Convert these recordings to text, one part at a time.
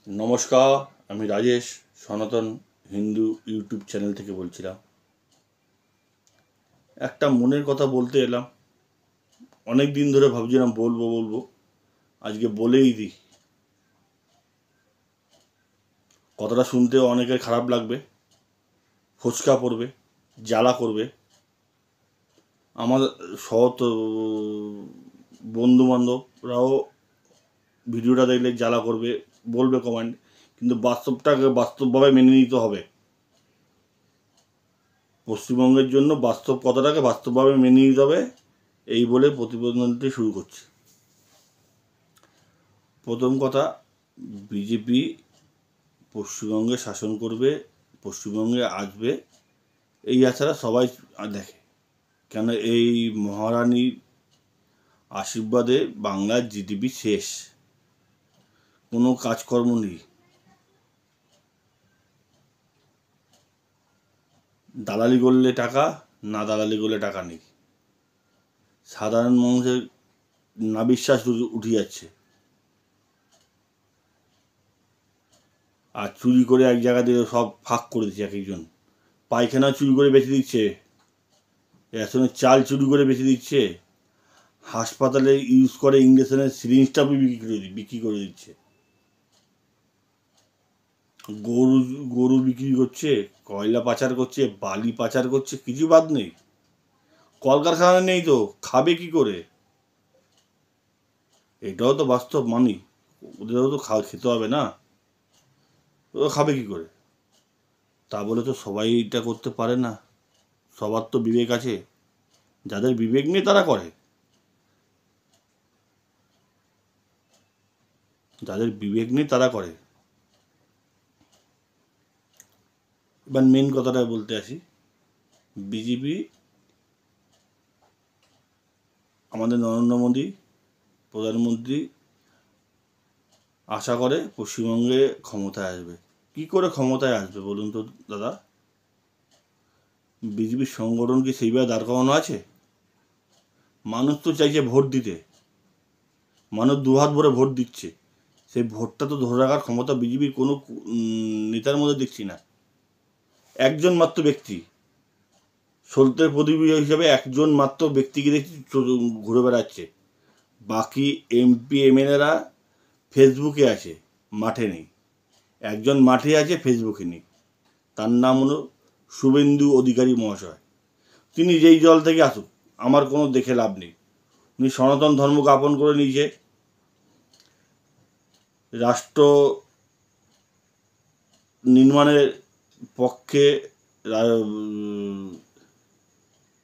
নমস্কার, আমি রাজেশ সনাতন হিন্দু ইউটিউব চ্যানেল থেকে বলছিলাম। একটা মনের কথা বলতে এলাম। অনেক দিন ধরে ভাবছিলাম বলবো, আজকে বলেই দিই। কথাটা শুনতে অনেকের খারাপ লাগবে, ফোচকা পড়বে, জ্বালা করবে। আমার সৎ বন্ধু বান্ধবরাও ভিডিওটা দেখলে জ্বালা করবে, বলবে কমেন্ট, কিন্তু বাস্তবটাকে বাস্তবভাবে মেনে নিতে হবে। পশ্চিমবঙ্গের জন্য বাস্তব কথাটাকে বাস্তবভাবে মেনে নিতে হবে, এই বলে প্রতিবেদনটি শুরু করছি। প্রথম কথা, বিজেপি পশ্চিমবঙ্গে শাসন করবে, পশ্চিমবঙ্গে আসবে, এই আশাটা সবাই দেখে। কেন, এই মহারানীর আশীর্বাদে বাংলার জিডিপি শেষ, কোনো কাজকর্ম নেই। দালালি করলে টাকা, না দালালি করলে টাকা নেই। সাধারণ মানুষের না বিশ্বাস উঠে যাচ্ছে। আর চুরি করে এক জায়গা দিয়ে সব ফাঁক করে দিচ্ছে। এক একজন পায়খানা চুরি করে বেঁচে দিচ্ছে, রেশনের চাল চুরি করে বেঁচে দিচ্ছে, হাসপাতালে ইউজ করে ইঞ্জেকশনের সিরিঞ্জটা বিক্রি করে দিচ্ছে, গরু বিক্রি করছে, কয়লা পাচার করছে, বালি পাচার করছে, কিছু বাদ নেই। কলকারখানা নেই তো খাবে কি করে? এটাও তো বাস্তব মানি, ওদেরও তো খেতে হবে না, ওরা খাবে কি করে? তা বলে তো সবাই এটা করতে পারে না, সবার তো বিবেক আছে। যাদের বিবেক নেই তারা করে, যাদের বিবেক নেই তারা করে। এবার মেন কথাটা বলতে আসি। বিজেপি, আমাদের নরেন্দ্র মোদী প্রধানমন্ত্রী আশা করে পশ্চিমবঙ্গে ক্ষমতায় আসবে। কি করে ক্ষমতায় আসবে বলুন তো দাদা? বিজেপির সংগঠন কি সেইভাবে দাঁড় করানো আছে? মানুষ তো চাইছে ভোট দিতে, মানুষ দুহাত ভরে ভোট দিচ্ছে, সেই ভোটটা তো ধরে রাখার ক্ষমতা বিজেপির কোনো নেতার মধ্যে দেখছি না। একজন মাত্র ব্যক্তি, সলতের প্রদীপ হিসাবে একজন মাত্র ব্যক্তিকে দেখছি ঘুরে বেড়াচ্ছে। বাকি এমপি এমএলএরা ফেসবুকে আছে, মাঠে নেই। একজন মাঠে আছে, ফেসবুকে নেই। তার নাম হলো শুভেন্দু অধিকারী মহাশয়। তিনি যেই দল থেকে আসুক, আমার কোনো দেখে লাভ নেই। উনি সনাতন ধর্মকে আপন করে নিয়েছে, রাষ্ট্র নির্মাণের পক্ষে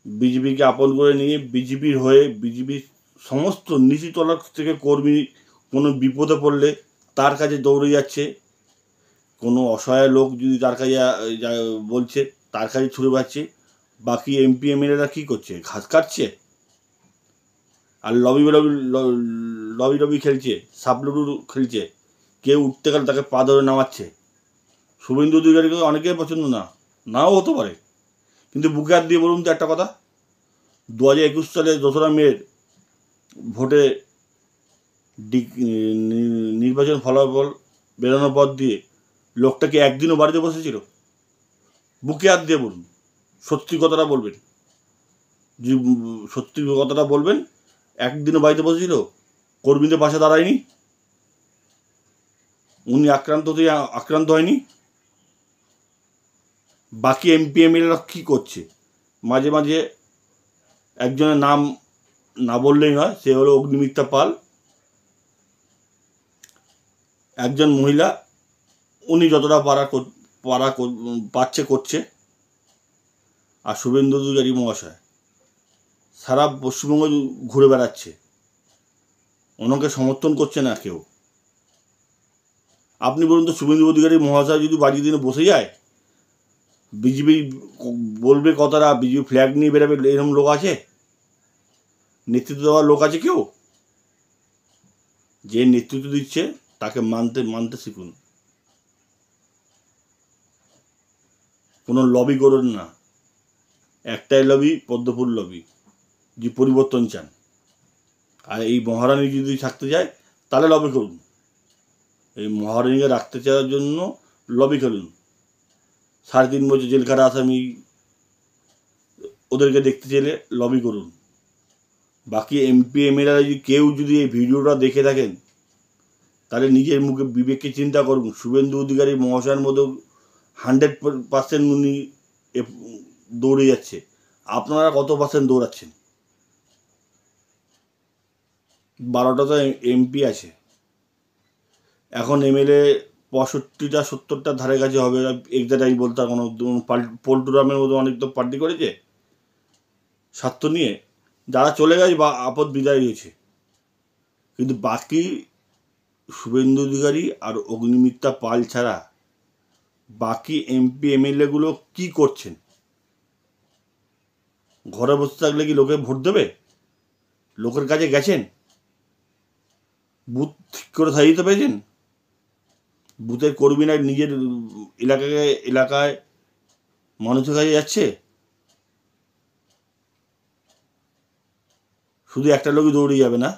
বিজেপিকে আপন করে নিয়ে বিজেপির হয়ে বিজেপির সমস্ত নিচুতলার থেকে কর্মী কোনো বিপদে পড়লে তার কাছে দৌড়ে যাচ্ছে। কোনো অসহায় লোক যদি তার কাছে বলছে, তার কাছে ছুটে পাচ্ছে। বাকি এমপি এমএলএরা কী করছে? ঘাস কাটছে আর লবি খেলছে, সাপলুডু খেলছে। কেউ উঠতে গেলে তাকে পা ধরে নামাচ্ছে। শুভেন্দু অধিকারীকে অনেকেই পছন্দ নাও হতে পারে, কিন্তু বুকে হাত দিয়ে বলুন তো একটা কথা, 2021 সালে 2রা মে ভোটে নির্বাচন ফলাফল বেরোনোর পর দিয়ে লোকটাকে একদিনও বাড়িতে বসেছিল? বুকে হাত দিয়ে বলুন, সত্যি কথাটা বলবেন, যে সত্যি কথাটা বলবেন। একদিনও বাড়িতে বসেছিল? কর্মীদের পাশে দাঁড়ায়নি? উনি আক্রান্ত হয়নি? বাকি এমপি এমএলএরা কী করছে? মাঝে মাঝে একজনের নাম না বললেই নয়, সে হলো অগ্নিমিত্রা পাল, একজন মহিলা। উনি যতটা পাচ্ছে করছে। আর শুভেন্দু অধিকারী মহাশয় সারা পশ্চিমবঙ্গ ঘুরে বেড়াচ্ছে, ওনাকে সমর্থন করছে না কেউ। আপনি বলুন তো, শুভেন্দু অধিকারী মহাশয় যদি বাড়ির দিনে বসে যায়, বিজেপি বলবে কথাটা, বিজেপি ফ্ল্যাগ নিয়ে বেরোবে, এরকম লোক আছে? নেতৃত্ব দেওয়ার লোক আছে কেউ? যে নেতৃত্ব দিচ্ছে তাকে মানতে শিখুন। কোনো লবি করুন না, একটাই লবি, পদ্মফুল লবি, যে পরিবর্তন চান। আর এই মহারানী যদি থাকতে যায় তাহলে লবি করুন, এই মহারানীকে রাখতে চাওয়ার জন্য লবি খেলুন। 3.5 বছর জেল খাটা আসামি ওদেরকে দেখতে চাইলে লবি করুন। বাকি এমপি এমএলএরা যদি কেউ যদি এই ভিডিওটা দেখে থাকেন তাহলে নিজের মুখে বিবেককে চিন্তা করুন। শুভেন্দু অধিকারী মহাশয়ের মতো 100% উনি দৌড়ে যাচ্ছে, আপনারা কত পার্সেন্ট দৌড়াচ্ছেন? 12টা তো এমপি আছে, এখন এমএলএ 65টা 70টার ধারে কাছে হবে। এক্সাক্ট আমি বলতে কোনো পল্টুরামের মতো অনেক তো পার্টি করেছে স্বার্থ নিয়ে, যারা চলে গেছে বা আপদ বিদায় হয়েছে। কিন্তু বাকি শুভেন্দু অধিকারী আর অগ্নিমিত্রা পাল ছাড়া বাকি এমপি এমএলএগুলো কি করছেন? ঘরে বসে থাকলে কি লোকে ভোট দেবে? লোকের কাছে গেছেন? বুথ ঠিক করে সাজিয়ে পেয়েছেন? বুথের কর্মীরা নিজের এলাকায় মানুষের কাছে যাচ্ছে? শুধু একটা লোকই দৌড়ে যাবে না,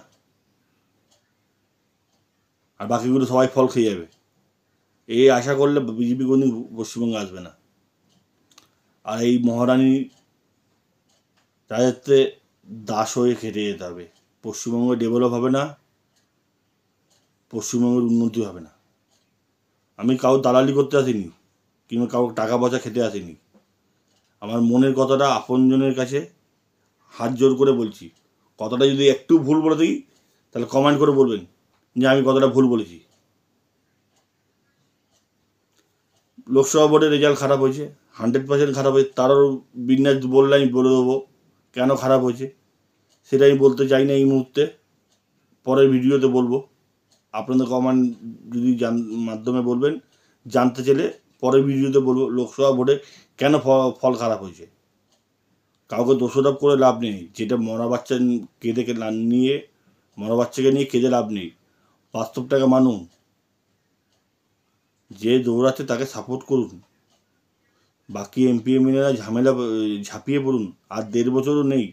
আর বাকিগুলো সবাই ফল খেয়ে যাবে। এই আশা করলে বিজেপি কোনদিন পশ্চিমবঙ্গে আসবে না। আর এই মহারানী রাজত্বে দাস হয়ে খেটে যেতে হবে। পশ্চিমবঙ্গ ডেভেলপ হবে না, পশ্চিমবঙ্গের উন্নতি হবে না। আমি কাউ দালালি করতে আসিনি, কিংবা কাউ টাকা পয়সা খেতে আসিনি। আমার মনের কথাটা আপনজনের কাছে হাত জোর করে বলছি। কথাটা যদি একটু ভুল বলে দিই তাহলে কমেন্ট করে বলবেন যে আমি কথাটা ভুল বলেছি। লোকসভা ভোটের রেজাল্ট খারাপ হয়েছে, 100% খারাপ হয়েছে। তারও বিন্যাস বললে আমি বলে দেবো কেন খারাপ হয়েছে, সেটা আমি বলতে চাই না এই মুহূর্তে, পরের ভিডিওতে বলবো। আপনাদের কমেন্ট যদি মাধ্যমে বলবেন, জানতে চাইলে পরের ভিডিওতে বলবো লোকসভা ভোটে কেন ফল খারাপ হয়েছে। কাউকে দোষারোপ করে লাভ নেই। যেটা মরা বাচ্চা নিয়ে মরা বাচ্চাকে নিয়ে কেঁদে লাভ নেই। বাস্তবটাকে মানুন, যে দৌড়াচ্ছে তাকে সাপোর্ট করুন। বাকি এমপি এমএলএরা ঝামেলা ঝাঁপিয়ে পড়ুন। আর 1.5 বছরও নেই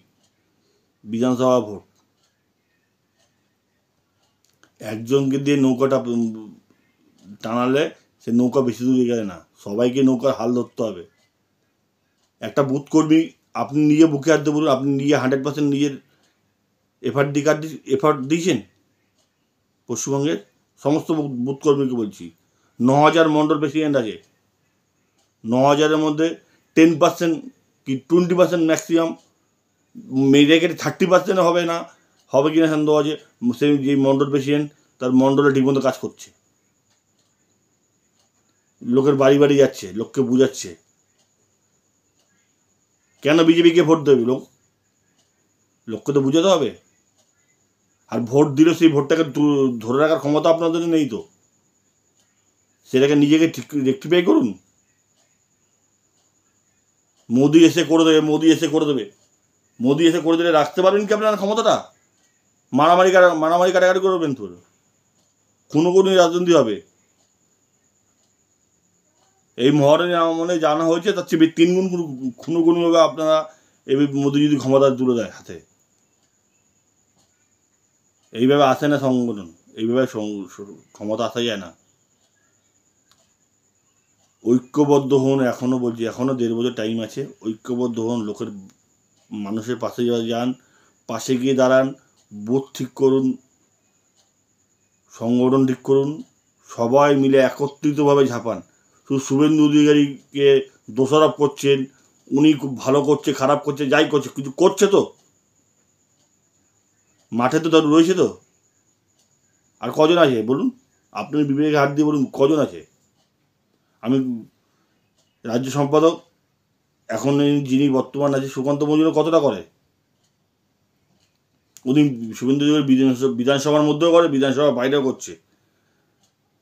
বিধানসভা ভোট। একজনকে দিয়ে নৌকাটা টানালে সে নৌকা বেশি দূর এগোয় না, সবাইকে নৌকার হাল ধরতে হবে। একটা বুথ কর্মী আপনি নিজে বুকে হাত দিয়ে বলুন, আপনি নিজে 100% নিজের এফার্ট দিয়েছেন? পশ্চিমবঙ্গের সমস্ত বুথ কর্মীকে বলছি, 9,000 মন্ডল প্রেসিডেন্ট আছে। 9,000-এর মধ্যে 10% কি 20% ম্যাক্সিমাম, মেয়েদেরকে 30% হবে না, হবে কিনা সন্দেহ আছে। সেই যে মন্ডল প্রেসিডেন্ট তার মন্ডলে ঠিকমতো কাজ করছে, লোকের বাড়ি বাড়ি যাচ্ছে, লোককে বুঝাচ্ছে। কেন বিজেপিকে ভোট দেবে লোককে তো বুঝাতে হবে। আর ভোট দিলে সেই ভোটটাকে ধরে রাখার ক্ষমতা আপনাদের নেই, তো সেটাকে নিজেকে রেক্টিফাই করুন। মোদি এসে করে দেবে, মোদি এসে করে দিলে রাখতে পারবেন কি আপনার ক্ষমতাটা? মারামারি কাটাকাটি করবেন তো, কোনো রাজনীতি হবে। এই মহারানী আমলে জানা হয়েছে তার চেয়ে 3 গুণ খুনোখুনিভাবে আপনারা এই মোদি যদি ক্ষমতা তুলে দেয় হাতে। এইভাবে আসে না সংগঠন, এইভাবে ক্ষমতা আসা যায় না। ঐক্যবদ্ধ হন, এখনও বলছি, এখনও 1.5 বছর টাইম আছে। ঐক্যবদ্ধ হন, মানুষের পাশে যান, পাশে গিয়ে দাঁড়ান, বুথ ঠিক করুন, সংগঠন ঠিক করুন, সবাই মিলে একত্রিতভাবে ঝাঁপান। শুধু শুভেন্দু অধিকারীকে দোষারোপ করছেন, উনি খুব ভালো করছে, খারাপ করছে, যাই করছে, কিছু করছে তো, মাঠে তো তার রয়েছে তো। আর কজন আছে বলুন, আপনি বিবেকে হাত দিয়ে বলুন কজন আছে? আমি রাজ্য সম্পাদক এখন যিনি বর্তমান আছে সুকান্ত মজুমদার কতটা করে? উনি শুভেন্দু অধিকারী বিধানসভার মধ্যেও করে, বিধানসভার বাইরেও করছে।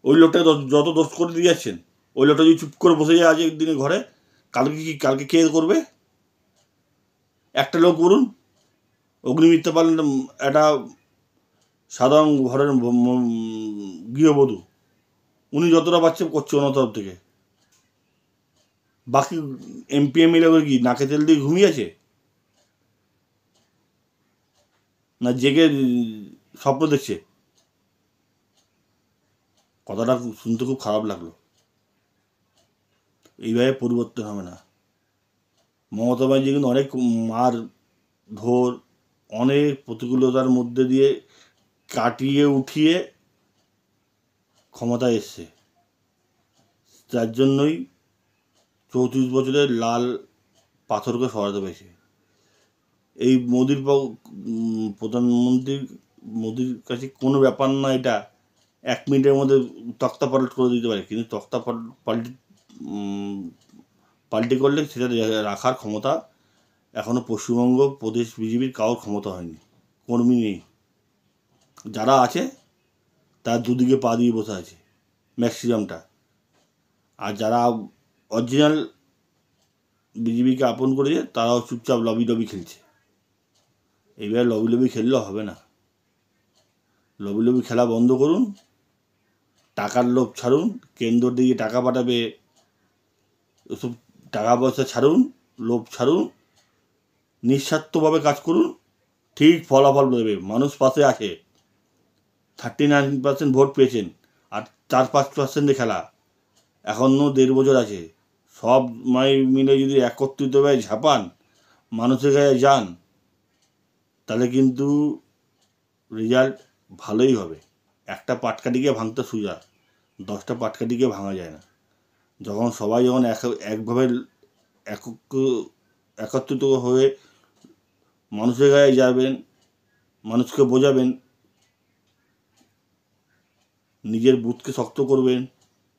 ওই লোকটাকে যত দোষ করে দিয়ে যাচ্ছেন, ওই লোকটা যদি চুপ করে বসে যায় আজ একদিনে ঘরে, কালকে কে করবে? একটা লোক বলুন, অগ্নিমিত্রা পাল একটা সাধারণ ঘরের গৃহবধূ, উনি যতটা পাচ্ছে করছে ওনার তরফ থেকে। বাকি এমপি এমএলএ কি নাকে তেল দিয়ে ঘুমিয়ে আছে, না জেগে স্বপ্ন দেখছে? কথাটা শুনতে খুব খারাপ লাগলো। এইভাবে পরিবর্তন হবে না। মমতা ব্যানার্জি কিন্তু অনেক মার ধর অনেক প্রতিকূলতার মধ্যে দিয়ে কাটিয়ে উঠিয়ে ক্ষমতায় এসছে। তার জন্যই 34 বছরের লাল পাথরকে সরাতে পেরেছে। এই প্রধানমন্ত্রী মোদির কাছে কোনো ব্যাপার না, এটা 1 মিনিটের মধ্যে তক্তা পাল্ট করে দিতে পারে, কিন্তু তক্তা পাল্টি করলে সেটা রাখার ক্ষমতা এখনও পশ্চিমবঙ্গ প্রদেশ বিজেপির কারোর ক্ষমতা হয়নি, কর্মী নেই। যারা আছে তার দুদিকে পা দিয়ে বসে আছে ম্যাক্সিমামটা। আর যারা অরিজিনাল বিজেপিকে আপন করেছে তারাও চুপচাপ লবি খেলছে। এইবার লবি খেললে হবে না। লবি খেলা বন্ধ করুন, টাকার লোভ ছাড়ুন, কেন্দ্র দিকে টাকা পাঠাবে ওসব টাকা পয়সা ছাড়ুন, লোভ ছাড়ুন, নিঃস্বার্থভাবে কাজ করুন, ঠিক ফলাফল দেবে। মানুষ পাশে আছে। 39% ভোট পেয়েছেন, আর 4-5% খেলা। এখনও 1.5 বছর আছে। সব মিলে যদি একত্রিতভাবে ঝাঁপান, মানুষের কাছে যান, তাহলে কিন্তু রেজাল্ট ভালোই হবে। একটা পাটকাঠিকে ভাঙতে সোজা, 10টা পাটকাঠিকে ভাঙা যায় না। যখন সবাই একভাবে একত্রিত হয়ে মানুষের গায়ে যাবেন, মানুষকে বোঝাবেন, নিজের বুথকে শক্ত করবেন,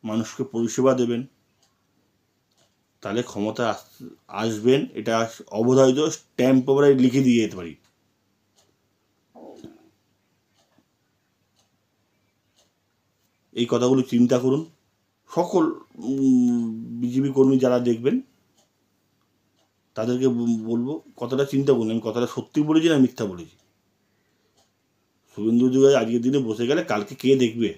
মানুষকে পরিষেবা দেবেন, তাহলে ক্ষমতা আসবেন। এটা অবধারিত, স্ট্যাম্প পেপারে লিখে দিয়ে যেতে পারি। এই কথাগুলো চিন্তা করুন। সকল বিজেপি কর্মী যারা দেখবেন তাদেরকে বলবো কথাটা চিন্তা করুন। আমি কথাটা সত্যি বলেছি না মিথ্যা বলেছি? শুভেন্দু অধিকারী আজকের দিনে বসে গেলে কালকে কে দেখবে?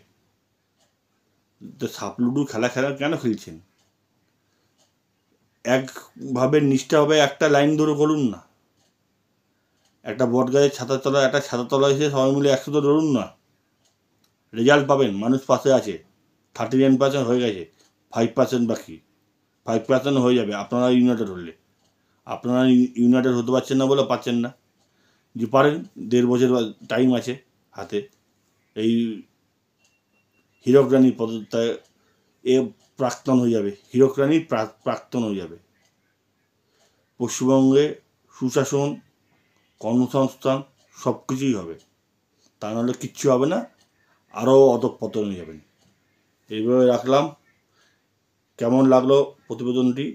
তো সাপলুডু খেলা কেন খেলছেন? একভাবে নিষ্ঠাভাবে একটা লাইন ধরে করুন না। একটা বট গাছের ছাতা তলায় এসে সবাই মিলে একসাথে ধরুন না, রেজাল্ট পাবেন। মানুষ পাশে আছে। 39% হয়ে গেছে, 5% বাকি। 5% হয়ে যাবে আপনারা ইউনাইটেড হলে। আপনারা ইউনাইটেড হতে পারছেন না বলে পাচ্ছেন না। যে পারেন, 1.5 বছর টাইম আছে হাতে। এই হীরক রানীর পদত্যাগ প্রাক্তন হয়ে যাবে, হীরক রানীর প্রাক্তন হয়ে যাবে। পশ্চিমবঙ্গে সুশাসন, কর্মসংস্থান সব কিছুই হবে। তা নাহলে কিচ্ছু হবে না, আরও অধঃপতন হয়ে যাবেন। এইভাবে রাখলাম। কেমন লাগলো প্রতিবেদনটি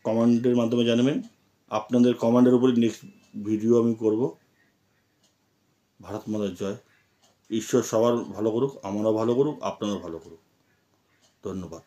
কমেন্টের মাধ্যমে জানাবেন। আপনাদের কমেন্টের উপরে নেক্সট ভিডিও আমি করব। ভারত মাতার জয়। ঈশ্বর সবার ভালো করুক, আমারও ভালো করুক, আপনারাও ভালো করুক। ধন্যবাদ।